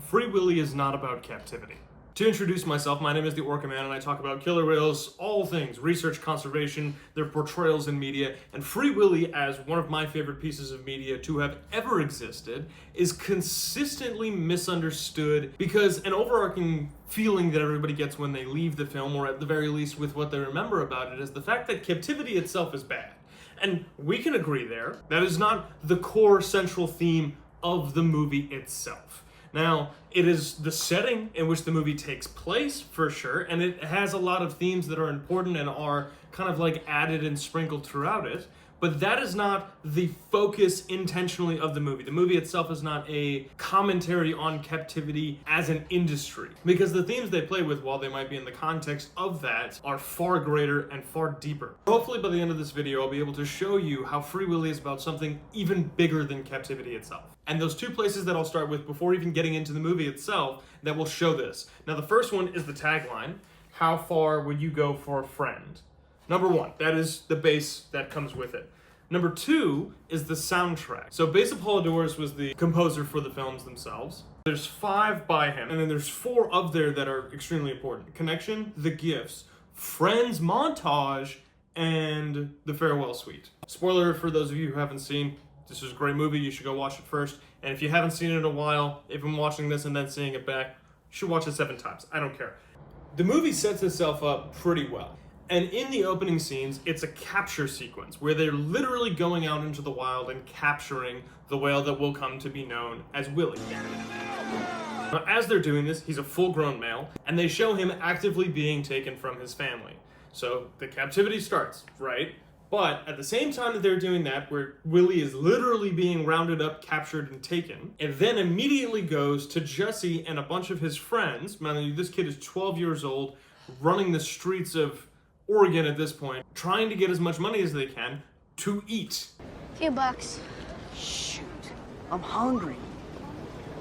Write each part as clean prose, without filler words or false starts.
Free Willy is not about captivity. To introduce myself, my name is the Orca Man, and I talk about killer whales, all things, research, conservation, their portrayals in media, and Free Willy, as one of my favorite pieces of media to have ever existed, is consistently misunderstood because an overarching feeling that everybody gets when they leave the film, or at the very least with what they remember about it, is the fact that captivity itself is bad. And we can agree there. That is not the core central theme of the movie itself. Now, it is the setting in which the movie takes place, for sure, and it has a lot of themes that are important and are kind of like added and sprinkled throughout it, but that is not the focus intentionally of the movie. The movie itself is not a commentary on captivity as an industry, because the themes they play with, while they might be in the context of that, are far greater and far deeper. Hopefully by the end of this video, I'll be able to show you how Free Willy is about something even bigger than captivity itself. And those two places that I'll start with before even getting into the movie itself that will show this. Now, the first one is the tagline, how far would you go for a friend? Number one, that is the base that comes with it. Number two is the soundtrack. So Base Apollodorus was the composer for the films themselves. There's 5 by him, and then there's 4 of there that are extremely important. Connection, The Gifts, Friends Montage, and The Farewell Suite. Spoiler for those of you who haven't seen, this is a great movie, you should go watch it first. And if you haven't seen it in a while, if I'm watching this and then seeing it back, you should watch it 7 times, I don't care. The movie sets itself up pretty well. And in the opening scenes, it's a capture sequence where they're literally going out into the wild and capturing the whale that will come to be known as Willy. Now, as they're doing this, he's a full-grown male, and they show him actively being taken from his family. So the captivity starts, right? But at the same time that they're doing that, where Willy is literally being rounded up, captured, and taken, it then immediately goes to Jesse and a bunch of his friends. Man, this kid is 12 years old, running the streets of Oregon at this point, trying to get as much money as they can to eat. Few bucks. Shoot, I'm hungry.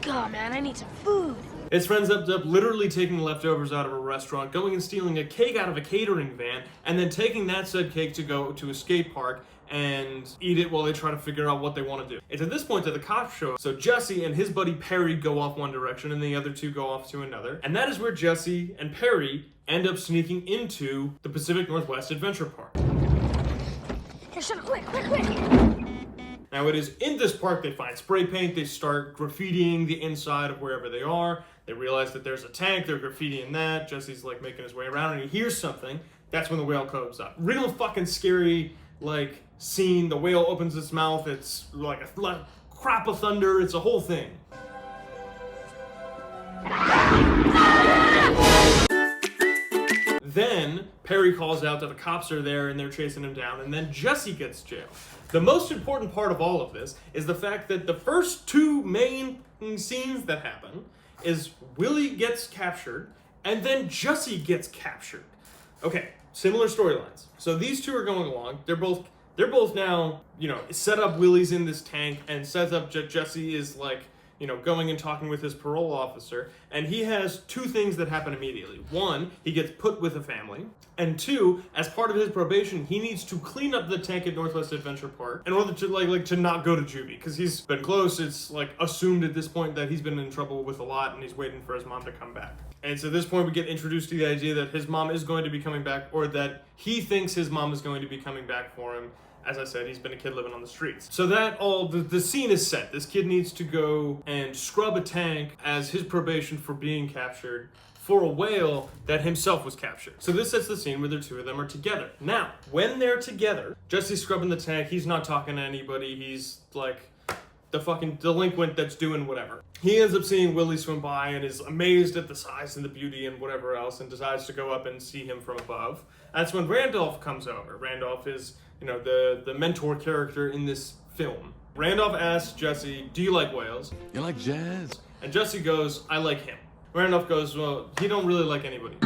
God, man, I need some food. His friends end up literally taking leftovers out of a restaurant, going and stealing a cake out of a catering van, and then taking that said cake to go to a skate park and eat it while they try to figure out what they want to do. It's at this point that the cops show up. So Jesse and his buddy Perry go off one direction and the other two go off to another. And that is where Jesse and Perry end up sneaking into the Pacific Northwest Adventure Park. Here, shut up, quick. Now it is in this park they find spray paint, they start graffitiing the inside of wherever they are. They realize that there's a tank, they're graffitiing that. Jesse's like making his way around and he hears something. That's when the whale comes up. Real fucking scary, like, scene. The whale opens its mouth, it's like a crap of thunder, it's a whole thing. Then Perry calls out that the cops are there and they're chasing him down, and then Jesse gets jailed. The most important part of all of this is the fact that the first 2 main scenes that happen is Willy gets captured and then Jesse gets captured. Okay, similar storylines. So these two are going along. They're both now, set up Willy's in this tank and sets up Jesse is like, going and talking with his parole officer, and he has 2 things that happen immediately. 1, he gets put with a family, and 2, as part of his probation, he needs to clean up the tank at Northwest Adventure Park in order to to not go to juvie, because he's been close. It's assumed at this point that he's been in trouble with a lot, and he's waiting for his mom to come back. And so at this point, we get introduced to the idea that his mom is going to be coming back, or that he thinks his mom is going to be coming back for him. As I said, he's been a kid living on the streets. So that the scene is set. This kid needs to go and scrub a tank as his probation for being captured for a whale that himself was captured. So this sets the scene where the 2 of them are together. Now, when they're together, Jesse's scrubbing the tank, he's not talking to anybody, he's like the fucking delinquent that's doing whatever. He ends up seeing Willy swim by and is amazed at the size and the beauty and whatever else, and decides to go up and see him from above. That's when Randolph comes over. Randolph is the mentor character in this film. Randolph asks Jesse, do you like whales? You like jazz? And Jesse goes, I like him. Randolph goes, well, he don't really like anybody.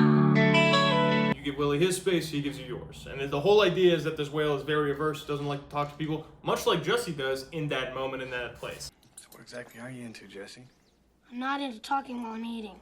You give Willy his space, he gives you yours. And the whole idea is that this whale is very averse, doesn't like to talk to people, much like Jesse does in that moment, in that place. So what exactly are you into, Jesse? I'm not into talking while I'm eating.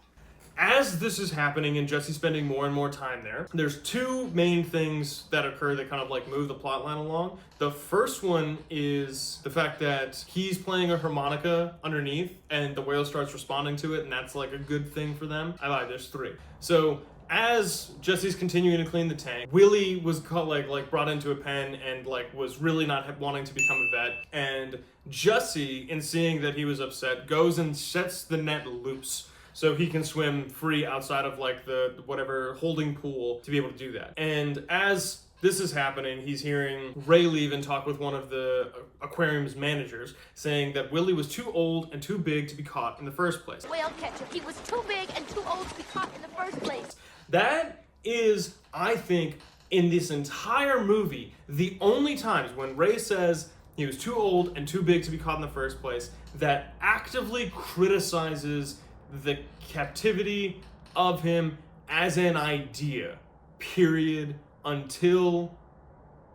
As this is happening and Jesse's spending more and more time there, there's two main things that occur that kind of like move the plot line along. The first one is the fact that he's playing a harmonica underneath and the whale starts responding to it, and that's like a good thing for them. I lied, there's three. So as Jesse's continuing to clean the tank, Willy was brought into a pen and like was really not wanting to become a vet. And Jesse, in seeing that he was upset, goes and sets the net loose so he can swim free outside of like the whatever holding pool to be able to do that. And as this is happening, he's hearing Ray leave and talk with one of the aquarium's managers, saying that Willy was too old and too big to be caught in the first place. Whale catcher. He was too big and too old to be caught in the first place. That is, I think, in this entire movie, the only times when Ray says he was too old and too big to be caught in the first place that actively criticizes the captivity of him as an idea, period, until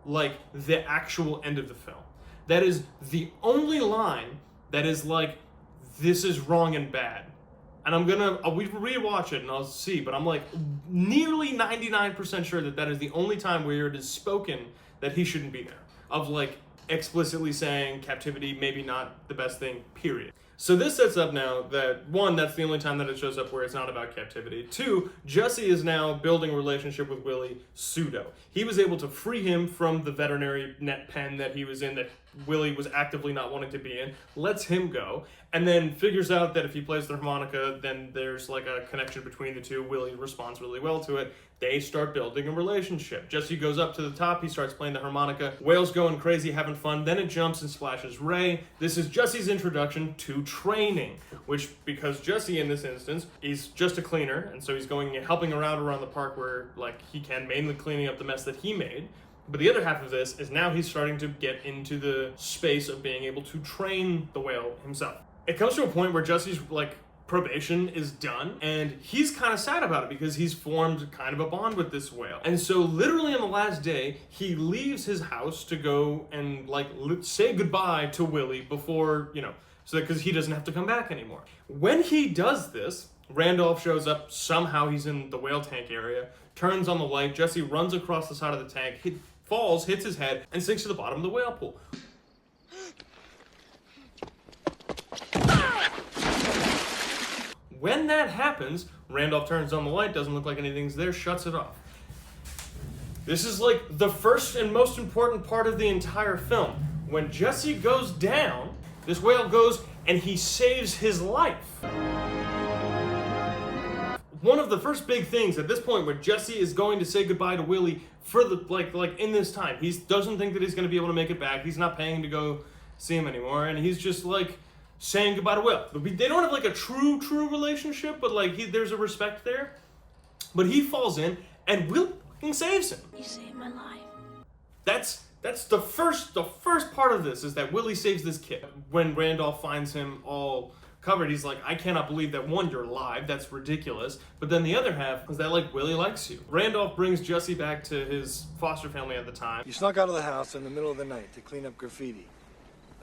like the actual end of the film. That is the only line that is like, this is wrong and bad. And I'll rewatch it and I'll see, but I'm like nearly 99% sure that that is the only time where it is spoken that he shouldn't be there. Of like explicitly saying captivity maybe not the best thing, period. So this sets up now that, one, that's the only time that it shows up where it's not about captivity. Two, Jesse is now building a relationship with Willy pseudo. He was able to free him from the veterinary net pen that he was in, that Willy was actively not wanting to be in, lets him go, and then figures out that if he plays the harmonica, then there's like a connection between the two. Willy responds really well to it. They start building a relationship. Jesse goes up to the top, he starts playing the harmonica. Whale's going crazy, having fun, then it jumps and splashes Ray. This is Jesse's introduction to training, which, because Jesse in this instance, he's just a cleaner, and so he's going and helping around the park where like he can, mainly cleaning up the mess that he made. But the other half of this is now he's starting to get into the space of being able to train the whale himself. It comes to a point where Jesse's like probation is done, and he's kind of sad about it because he's formed kind of a bond with this whale. And so literally on the last day, he leaves his house to go and like say goodbye to Willy before, so because he doesn't have to come back anymore. When he does this, Randolph shows up, somehow he's in the whale tank area, turns on the light, Jesse runs across the side of the tank, falls, hits his head, and sinks to the bottom of the whale pool. When that happens, Randolph turns on the light, doesn't look like anything's there, shuts it off. This is like the first and most important part of the entire film. When Jesse goes down, this whale goes and he saves his life. One of the first big things at this point where Jesse is going to say goodbye to Willy for the like in this time. He doesn't think that he's going to be able to make it back. He's not paying to go see him anymore, and he's just like saying goodbye to Will. They don't have like a true relationship, but like there's a respect there. But he falls in, and Will fucking saves him. You saved my life. That's the first part of this, is that Willy saves this kid. When Randolph finds him all covered, he's like, I cannot believe that, one, you're alive, that's ridiculous. But then the other half is that like Willy likes you. Randolph brings Jesse back to his foster family at the time. You snuck out of the house in the middle of the night to clean up graffiti.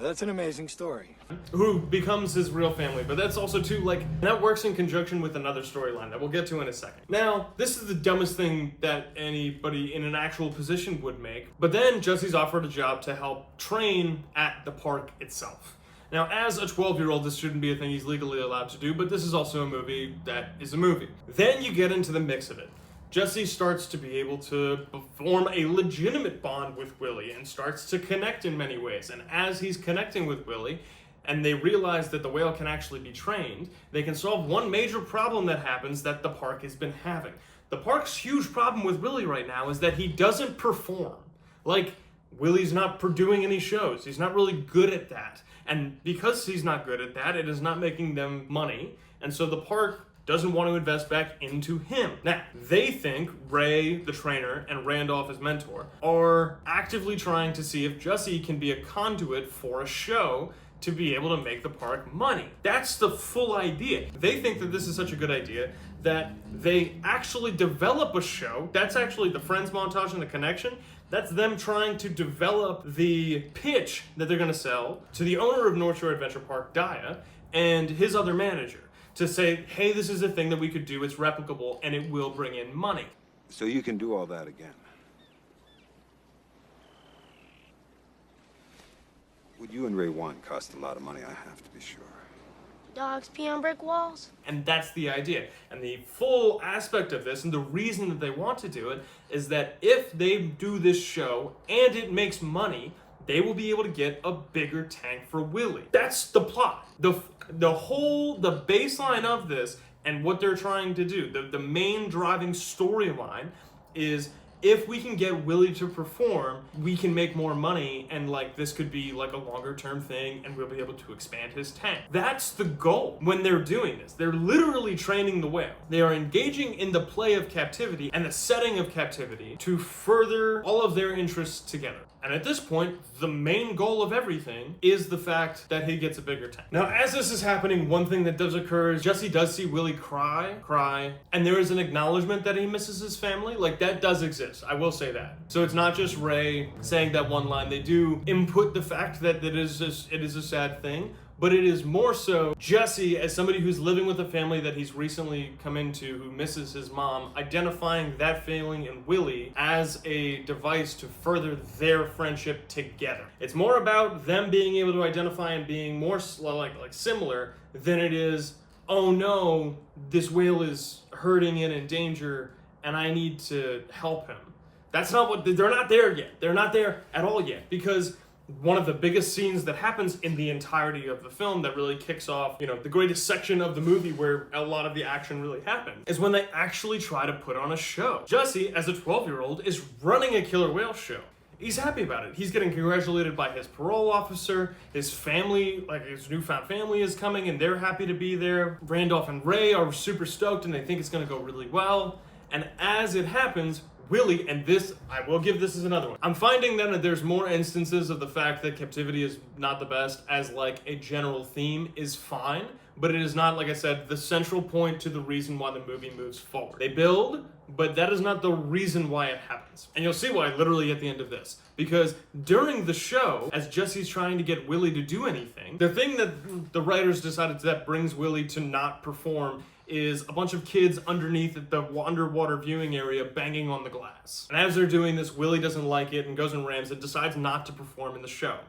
That's an amazing story. Who becomes his real family, but that's also too, like, that works in conjunction with another storyline that we'll get to in a second. Now, this is the dumbest thing that anybody in an actual position would make, but then Jesse's offered a job to help train at the park itself. Now, as a 12-year-old, this shouldn't be a thing he's legally allowed to do, but this is also a movie that is a movie. Then you get into the mix of it. Jesse starts to be able to form a legitimate bond with Willy and starts to connect in many ways. And as he's connecting with Willy, and they realize that the whale can actually be trained, they can solve one major problem that happens that the park has been having. The park's huge problem with Willy right now is that he doesn't perform. Like, Willy's not doing any shows. He's not really good at that. And because he's not good at that, it is not making them money. And so the park doesn't want to invest back into him. Now, they think Ray, the trainer, and Randolph, his mentor, are actively trying to see if Jesse can be a conduit for a show to be able to make the park money. That's the full idea. They think that this is such a good idea that they actually develop a show. That's actually the Friends montage and the connection. That's them trying to develop the pitch that they're gonna sell to the owner of North Shore Adventure Park, Daya, and his other manager. to say, hey, this is a thing that we could do, it's replicable, and it will bring in money. So you can do all that again. Would you and Ray One cost a lot of money, I have to be sure. Dogs pee on brick walls? And that's the idea. And the full aspect of this, and the reason that they want to do it, is that if they do this show and it makes money, they will be able to get a bigger tank for Willy. That's the plot. The baseline of this and what they're trying to do, the main driving storyline is, if we can get Willy to perform, we can make more money, and like this could be like a longer term thing, and we'll be able to expand his tank. That's the goal when they're doing this. They're literally training the whale. They are engaging in the play of captivity and the setting of captivity to further all of their interests together. And at this point, the main goal of everything is the fact that he gets a bigger tank. Now, as this is happening, one thing that does occur is Jesse does see Willy cry, and there is an acknowledgement that he misses his family. Like, that does exist. I will say that. So it's not just Ray saying that one line. They do input the fact that it is a sad thing, but it is more so Jesse, as somebody who's living with a family that he's recently come into who misses his mom, identifying that feeling in Willy as a device to further their friendship together. It's more about them being able to identify and being more like similar than it is, oh no, this whale is hurting and in danger and I need to help him. That's not what, they're not there yet. They're not there at all yet, because one of the biggest scenes that happens in the entirety of the film that really kicks off, the greatest section of the movie where a lot of the action really happens, is when they actually try to put on a show. Jesse, as a 12-year-old, is running a killer whale show. He's happy about it. He's getting congratulated by his parole officer. His family, like his newfound family, is coming and they're happy to be there. Randolph and Ray are super stoked and they think it's going to go really well. And as it happens, Willy, and this, I will give this as another one. I'm finding that there's more instances of the fact that captivity is not the best as like a general theme is fine, but it is not, like I said, the central point to the reason why the movie moves forward. They build, but that is not the reason why it happens. And you'll see why literally at the end of this. Because during the show, as Jesse's trying to get Willy to do anything, the thing that the writers decided that brings Willy to not perform is a bunch of kids underneath the underwater viewing area banging on the glass. And as they're doing this, Willy doesn't like it and goes and rams and decides not to perform in the show.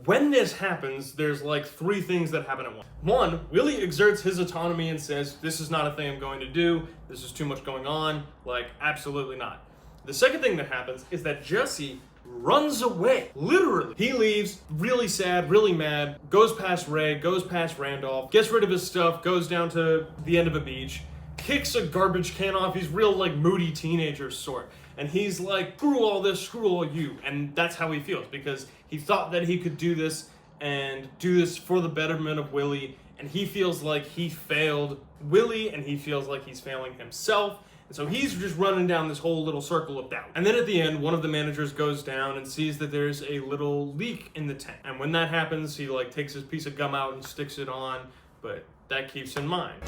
When this happens, there's like three things that happen at once. One, Willy exerts his autonomy and says, this is not a thing I'm going to do. This is too much going on. Like, absolutely not. The second thing that happens is that Jesse runs away. Literally. He leaves, really sad, really mad, goes past Ray, goes past Randolph, gets rid of his stuff, goes down to the end of a beach, kicks a garbage can off. He's real like moody teenager sort. And he's like, screw all this, screw all you. And that's how he feels, because he thought that he could do this and do this for the betterment of Willy. And he feels like he failed Willy, and he feels like he's failing himself. And so he's just running down this whole little circle of doubt. And then at the end, one of the managers goes down and sees that there's a little leak in the tank. And when that happens, he like takes his piece of gum out and sticks it on, but that keeps in mind.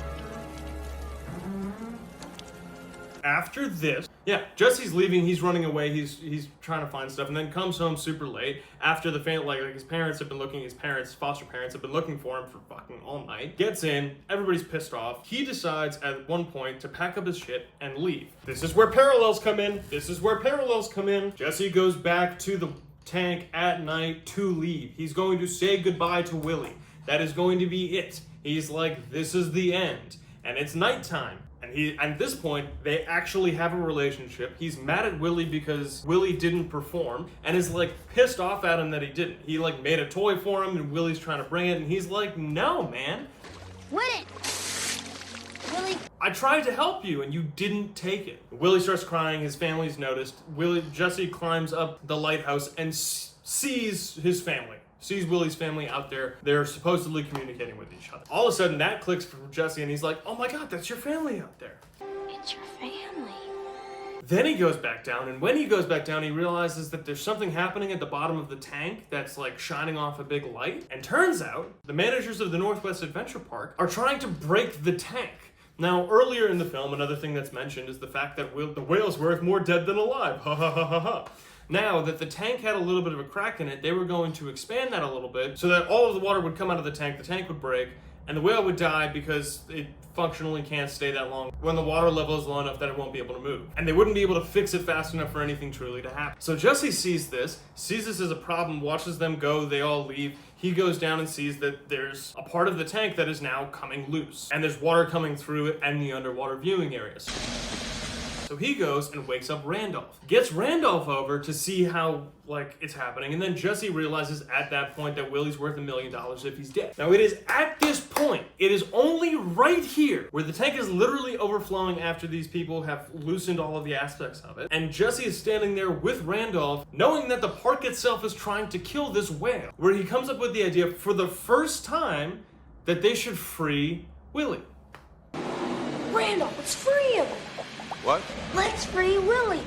After this, Jesse's leaving, he's running away, he's trying to find stuff, and then comes home super late after the family, like his parents have been looking, his foster parents have been looking for him for fucking all night. Gets in, everybody's pissed off. He decides at one point to pack up his shit and leave. This is where parallels come in. Jesse goes back to the tank at night to leave. He's going to say goodbye to Willy. That is going to be it. He's like, this is the end. And it's nighttime. And at this point, they actually have a relationship. He's mad at Willy because Willy didn't perform and is like pissed off at him that he didn't. He like made a toy for him and Willy's trying to bring it and he's like, no, man. Wouldn't. Willy. I tried to help you and you didn't take it. Willy starts crying, his family's noticed. Jesse climbs up the lighthouse and sees his family. Sees Willy's family out there. They're supposedly communicating with each other. All of a sudden, that clicks for Jesse, and he's like, oh my god, that's your family out there. It's your family. Then he goes back down, and when he goes back down, he realizes that there's something happening at the bottom of the tank that's like shining off a big light. And turns out, the managers of the Northwest Adventure Park are trying to break the tank. Now, earlier in the film, another thing that's mentioned is the fact that the whale's worth more dead than alive. Ha ha ha ha ha. Now that the tank had a little bit of a crack in it, they were going to expand that a little bit so that all of the water would come out of the tank would break, and the whale would die because it functionally can't stay that long when the water level is low enough that it won't be able to move. And they wouldn't be able to fix it fast enough for anything truly to happen. So Jesse sees this as a problem, watches them go, they all leave. He goes down and sees that there's a part of the tank that is now coming loose. And there's water coming through it and the underwater viewing areas. So he goes and wakes up Randolph. Gets Randolph over to see how, it's happening. And then Jesse realizes at that point that Willy's worth $1 million if he's dead. Now, it is at this point, it is only right here where the tank is literally overflowing after these people have loosened all of the aspects of it. And Jesse is standing there with Randolph, knowing that the park itself is trying to kill this whale, where he comes up with the idea for the first time that they should free Willy. Randall, let's free him. What? Let's free Willy.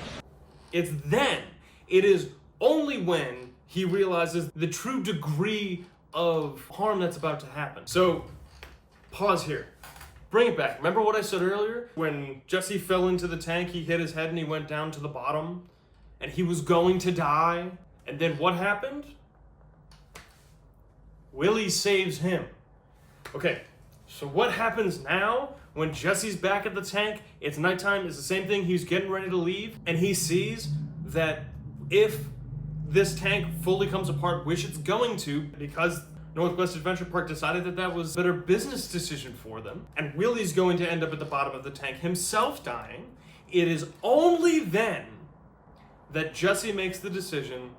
It's then, it is only when he realizes the true degree of harm that's about to happen. So, pause here. Bring it back. Remember what I said earlier? When Jesse fell into the tank, he hit his head and he went down to the bottom, and he was going to die. And then what happened? Willy saves him. Okay, so what happens now? When Jesse's back at the tank, it's nighttime, it's the same thing, he's getting ready to leave, and he sees that if this tank fully comes apart, which it's going to, because Northwest Adventure Park decided that that was a better business decision for them, and Willy's going to end up at the bottom of the tank, himself dying, it is only then that Jesse makes the decision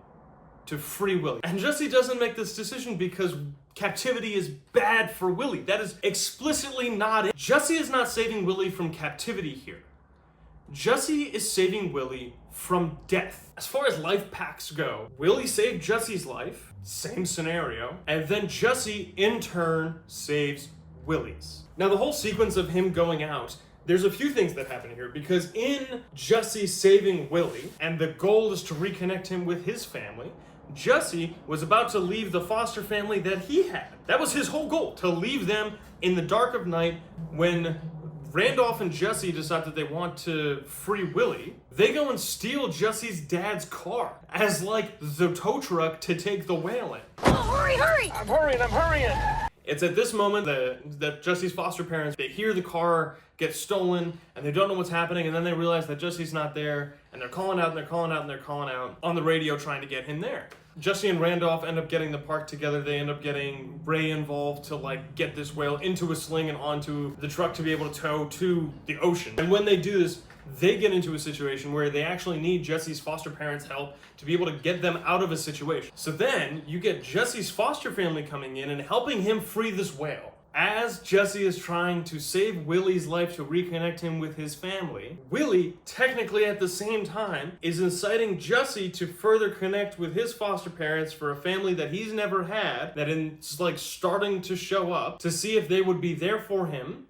to free Willy. And Jesse doesn't make this decision because captivity is bad for Willy. That is explicitly not it. Jesse is not saving Willy from captivity here. Jesse is saving Willy from death. As far as life packs go, Willy saved Jesse's life, same scenario, and then Jesse in turn saves Willy's. Now the whole sequence of him going out, there's a few things that happen here, because in Jesse saving Willy, and the goal is to reconnect him with his family, Jesse was about to leave the foster family that he had. That was his whole goal, to leave them in the dark of night. When Randolph and Jesse decide that they want to free Willy, they go and steal Jesse's dad's car as the tow truck to take the whale in. Oh, hurry! I'm hurrying! It's at this moment that Jesse's foster parents, they hear the car get stolen and they don't know what's happening, and then they realize that Jesse's not there, and they're calling out on the radio trying to get him there. Jesse and Randolph end up getting the park together. They end up getting Ray involved to get this whale into a sling and onto the truck to be able to tow to the ocean. And when they do this, they get into a situation where they actually need Jesse's foster parents' help to be able to get them out of a situation. So then you get Jesse's foster family coming in and helping him free this whale. As Jesse is trying to save Willy's life to reconnect him with his family, Willy, technically at the same time, is inciting Jesse to further connect with his foster parents for a family that he's never had, that is starting to show up, to see if they would be there for him,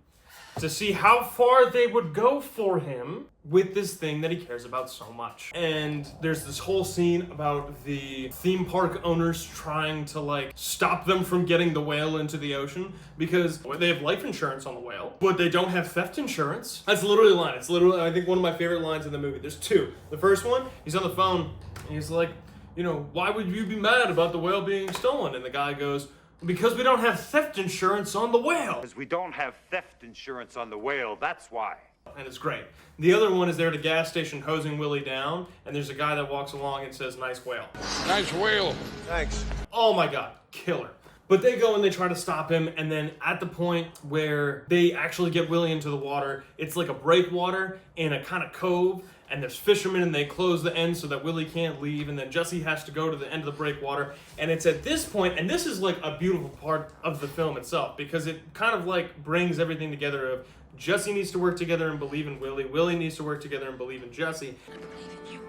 to see how far they would go for him with this thing that he cares about so much. And there's this whole scene about the theme park owners trying to stop them from getting the whale into the ocean because they have life insurance on the whale, but they don't have theft insurance. That's literally a line. It's literally, I think, one of my favorite lines in the movie. There's two. The first one, he's on the phone and he's like, why would you be mad about the whale being stolen? And the guy goes, because we don't have theft insurance on the whale. Because we don't have theft insurance on the whale, that's why. And it's great. The other one is there at a gas station hosing Willy down, and there's a guy that walks along and says, nice whale. Nice whale. Thanks. Oh my God, killer. But they go and they try to stop him, and then at the point where they actually get Willy into the water, it's like a breakwater in a kind of cove, and there's fishermen and they close the end so that Willy can't leave, and then Jesse has to go to the end of the breakwater. And it's at this point, and this is a beautiful part of the film itself, because it kind of brings everything together of Jesse needs to work together and believe in Willy, Willy needs to work together and believe in Jesse. I believe in you.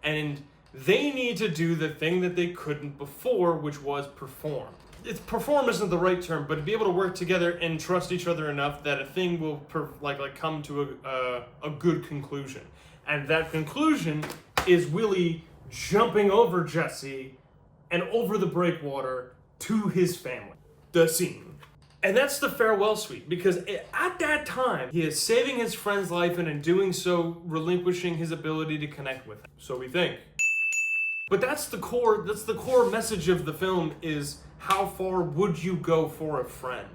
And they need to do the thing that they couldn't before, which was perform. Perform isn't the right term, but to be able to work together and trust each other enough that a thing will come to a good conclusion. And that conclusion is Willy jumping over Jesse and over the breakwater to his family. The scene. And that's the farewell suite, because at that time, he is saving his friend's life and in doing so, relinquishing his ability to connect with him. So we think. But that's the core message of the film, is how far would you go for a friend?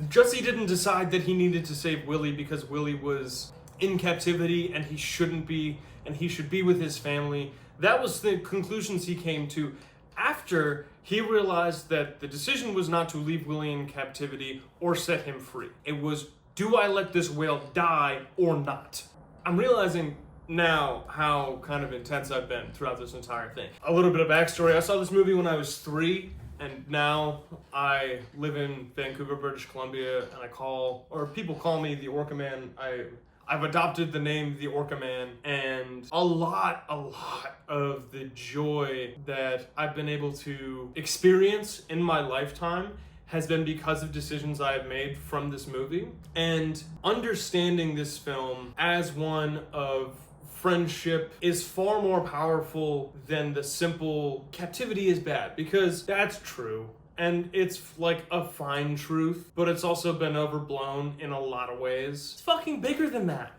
Jussie didn't decide that he needed to save Willy because Willy was in captivity and he shouldn't be, and he should be with his family. That was the conclusions he came to after he realized that the decision was not to leave Willy in captivity or set him free. It was, do I let this whale die or not? I'm realizing now how kind of intense I've been throughout this entire thing. A little bit of backstory. I saw this movie when I was 3, and now I live in Vancouver, British Columbia, and people call me the Orca Man. I've adopted the name the Orca Man, and a lot of the joy that I've been able to experience in my lifetime has been because of decisions I have made from this movie. And understanding this film as one of friendship is far more powerful than the simple captivity is bad, because that's true. And it's like a fine truth, but it's also been overblown in a lot of ways. It's fucking bigger than that.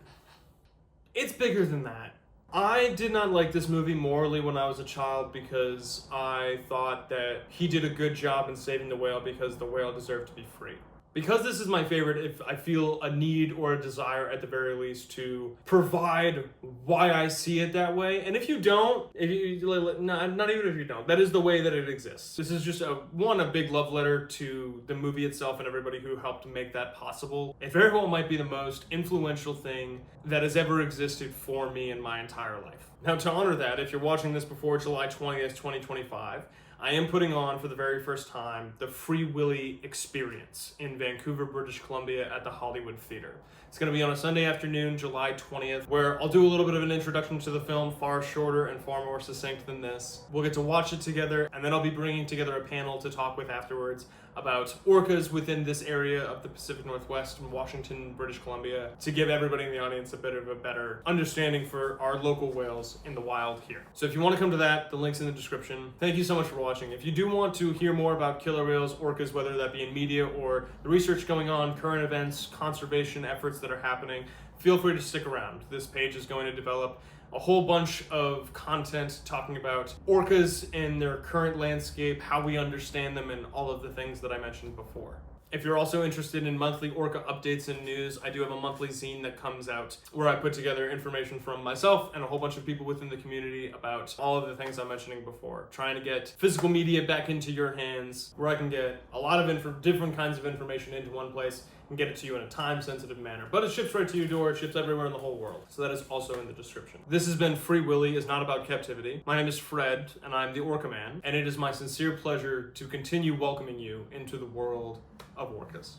It's bigger than that. I did not like this movie morally when I was a child because I thought that he did a good job in saving the whale because the whale deserved to be free. Because this is my favorite, if I feel a need or a desire at the very least to provide why I see it that way. And if you don't, not even if you don't, that is the way that it exists. This is just a big love letter to the movie itself and everybody who helped make that possible. It very well might be the most influential thing that has ever existed for me in my entire life. Now, to honor that, if you're watching this before July 20th, 2025, I am putting on for the very first time the Free Willy experience in Vancouver, British Columbia at the Hollywood Theatre. It's going to be on a Sunday afternoon, July 20th, where I'll do a little bit of an introduction to the film, far shorter and far more succinct than this. We'll get to watch it together, and then I'll be bringing together a panel to talk with afterwards about orcas within this area of the Pacific Northwest in Washington, British Columbia, to give everybody in the audience a bit of a better understanding for our local whales in the wild here. So if you want to come to that, the link's in the description. Thank you so much for watching. If you do want to hear more about killer whales, orcas, whether that be in media or the research going on, current events, conservation efforts that are happening, feel free to stick around. This page is going to develop a whole bunch of content talking about orcas in their current landscape, how we understand them, and all of the things that I mentioned before. If you're also interested in monthly orca updates and news, I do have a monthly zine that comes out where I put together information from myself and a whole bunch of people within the community about all of the things I'm mentioning before. Trying to get physical media back into your hands, where I can get a lot of different kinds of information into one place and get it to you in a time-sensitive manner. But it ships right to your door, it ships everywhere in the whole world. So that is also in the description. This has been Free Willy is not about captivity. My name is Fred, and I'm the Orca Man, and it is my sincere pleasure to continue welcoming you into the world of orcas.